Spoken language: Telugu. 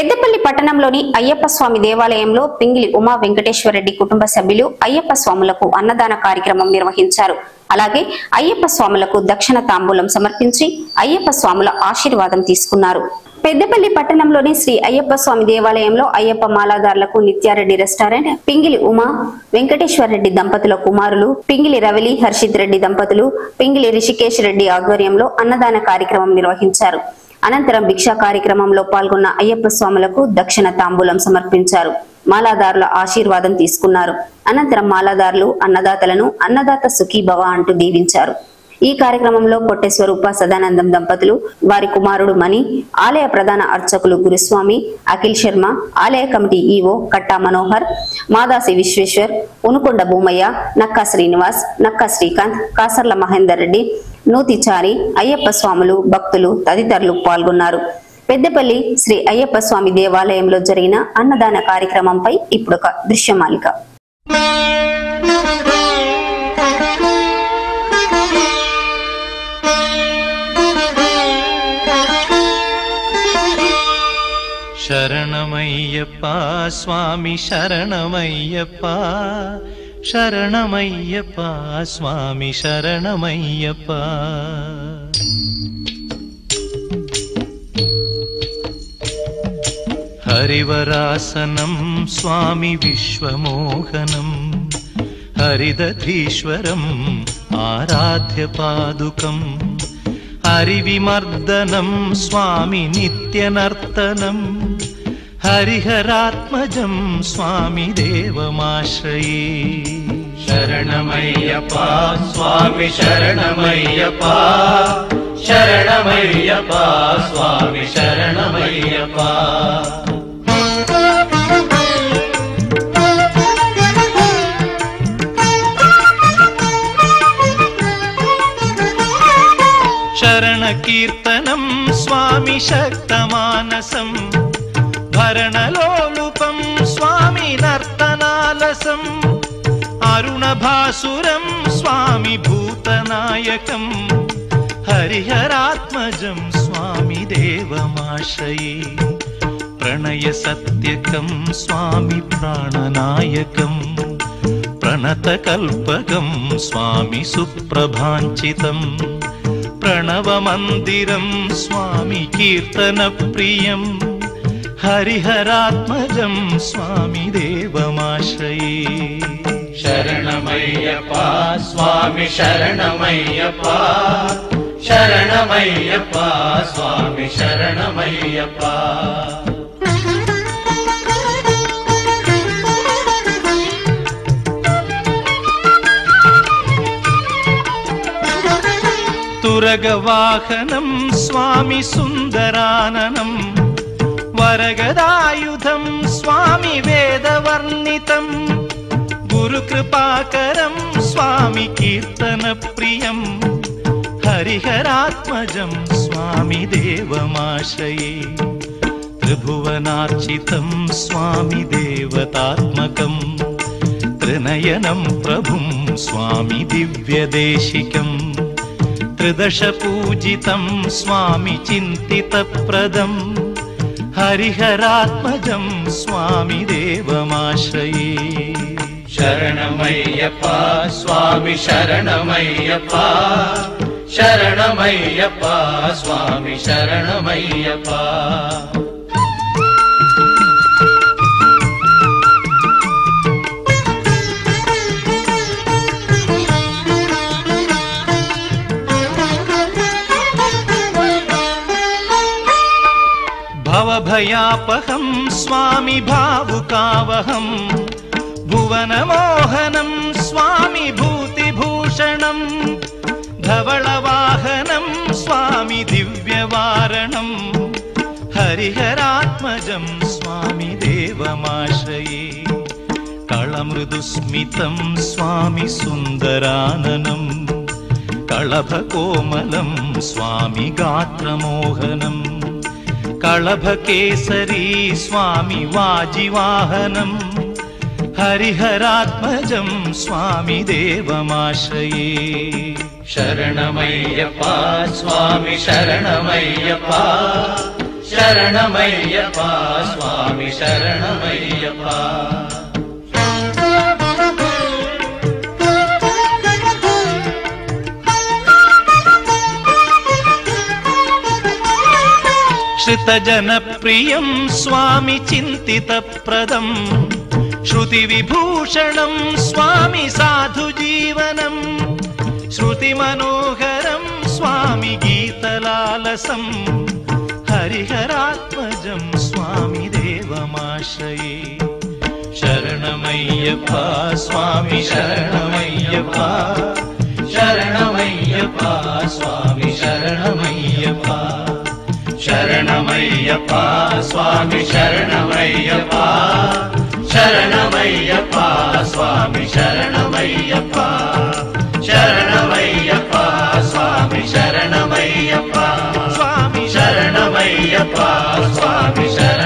పెద్దపల్లి పట్టణంలోని అయ్యప్ప స్వామి దేవాలయంలో పింగిలి ఉమా వెంకటేశ్వర రెడ్డి కుటుంబ సభ్యులు అయ్యప్ప స్వాములకు అన్నదాన కార్యక్రమం నిర్వహించారు. అలాగే అయ్యప్ప స్వాములకు దక్షిణ తాంబూలం సమర్పించి అయ్యప్ప స్వాముల ఆశీర్వాదం తీసుకున్నారు. పెద్దపల్లి పట్టణంలోని శ్రీ అయ్యప్ప స్వామి దేవాలయంలో అయ్యప్ప మాలాదారులకు నిత్యారెడ్డి రెస్టారెంట్, పింగిలి ఉమా వెంకటేశ్వర రెడ్డి దంపతుల కుమారులు పింగిలి రవలి హర్షిత్ రెడ్డి దంపతులు పింగిలి రిషికేష్ రెడ్డి ఆధ్వర్యంలో అన్నదాన కార్యక్రమం నిర్వహించారు. అనంతరం భిక్షా కార్యక్రమంలో పాల్గొన్న అయ్యప్ప స్వాములకు దక్షిణ తాంబూలం సమర్పించారు. మాలాదారుల ఆశీర్వాదం తీసుకున్నారు. అనంతరం మాలాదారులు అన్నదాతలను అన్నదాత సుఖీభవ అంటూ దీవించారు. ఈ కార్యక్రమంలో కొట్టేశ్వరూప సదానందం దంపతులు, వారి కుమారుడు మణి, ఆలయ ప్రధాన అర్చకులు గురుస్వామి, అఖిల్ శర్మ, ఆలయ కమిటీ ఈవో కట్టా మనోహర్, మాదాసి విశ్వేశ్వర్, ఉనుకొండ భూమయ్య, నక్కా శ్రీనివాస్, నక్కా శ్రీకాంత్, కాసర్ల మహేందర్ రెడ్డి, నూతిచారి, అయ్యప్ప స్వాములు, భక్తులు తదితరులు పాల్గొన్నారు. పెద్దపల్లి శ్రీ అయ్యప్ప స్వామి దేవాలయంలో జరిగిన అన్నదాన కార్యక్రమంపై ఇప్పుడొక దృశ్యమాలిక. శరణమయ్యప్ప స్వామి శరణమయ్యప్ప, శరణమయ్యప్ప స్వామి శరణమయ్యప్ప. హరివరాసనం స్వామి విశ్వమోహనం, హరిదధీశ్వరం ఆరాధ్య పాదుకం, హరివిమర్దనం స్వామి నిత్యనర్తనం, హరిహరాత్మజం స్వామి దేవమాశ్రయే. శరణమయ్యప్ప స్వామి శరణమయ్యప్ప, శరణమయ్యప్ప స్వామి శరణమయ్యప్ప. శరణ కీర్తనం స్వామి శక్తమానసం, భరణలోలుపం స్వామి నర్తనాలసం, అరుణభాసురం స్వామి భూతనాయకం, హరిహరాత్మజం స్వామి దేవమాశ్రయే. ప్రణయ సత్యకం స్వామి ప్రాణనాయకం, ప్రణతకల్పకం స్వామి సుప్రభాంచితం, ప్రణవమందిరం స్వామి కీర్తన ప్రియం, హరిహరాత్మజం స్వామి దేవమాశ్రయే. శరణమయ్యప్ప స్వామి శరణమయ్యప్ప, శరణమయ్యప్ప స్వామి శరణమయ్యప్ప. తురగవాహనం స్వామి సుందరాననం, వరగదాయుధం స్వామి వేదవర్ణితం, గురుకృపాకరం స్వామి కీర్తన ప్రియం, హరిహరాత్మజం స్వామి దేవమాశ్రయే. త్రిభువనార్చితం స్వామి దేవతాత్మకం, త్రినయనం ప్రభుం స్వామి దివ్యదేశికం, త్రిదశ పూజితం స్వామి చింతితప్రదం, హరిహరాత్మజం స్వామి దేవమాశ్రయే. శరణమయ్యప్ప స్వామి శరణమయ్యప్ప, శరణమయ్యప్ప స్వామి శరణమయ్యప్ప. భవభయాపహం స్వామి భావుకావహం, భువనమోహనం స్వామి భూతిభూషణం, ధవళవాహనం స్వామి దివ్యవారణం, హరిహరాత్మజం స్వామి దేవమాశ్రయే. కళమృదుస్మితం స్వామి సుందరాననం, కళభకోమలం స్వామి గాత్రమోహనం, కళభకేసరీ స్వామి వాజివాహనం, హరిహరాత్మజం స్వామి దేవమాశ్రయే. శరణమయ్యప్ప స్వామి శరణమయ్యప్ప, ಶರಣಮಯ್ಯಪ್ಪ ಸ್ವಾಮಿ ಶರಣಮಯ್ಯಪ್ಪ. श्रुतजनप्रियं स्वामि चिन्तितप्रदं श्रुतिविभूषणं स्वामि साधुजीवनं श्रुतिमनोहरं स्वामि गीतलालसं हरिहरात्मजं स्वामि देवमाश्रये. शरणमय्यप्प स्वामि शरणमय्यप्प शरणमय्यप्प स्वामि शरणमय्यप्प शरणमय्यप्प स्वामि शरणमय्यप्प शरणमय्यप्प स्वामि शरणमय्यप्प शरणमय्यप्प स्वामि शरणमय्यप्प स्वामि शरणमय्यप्प स्वामि शरण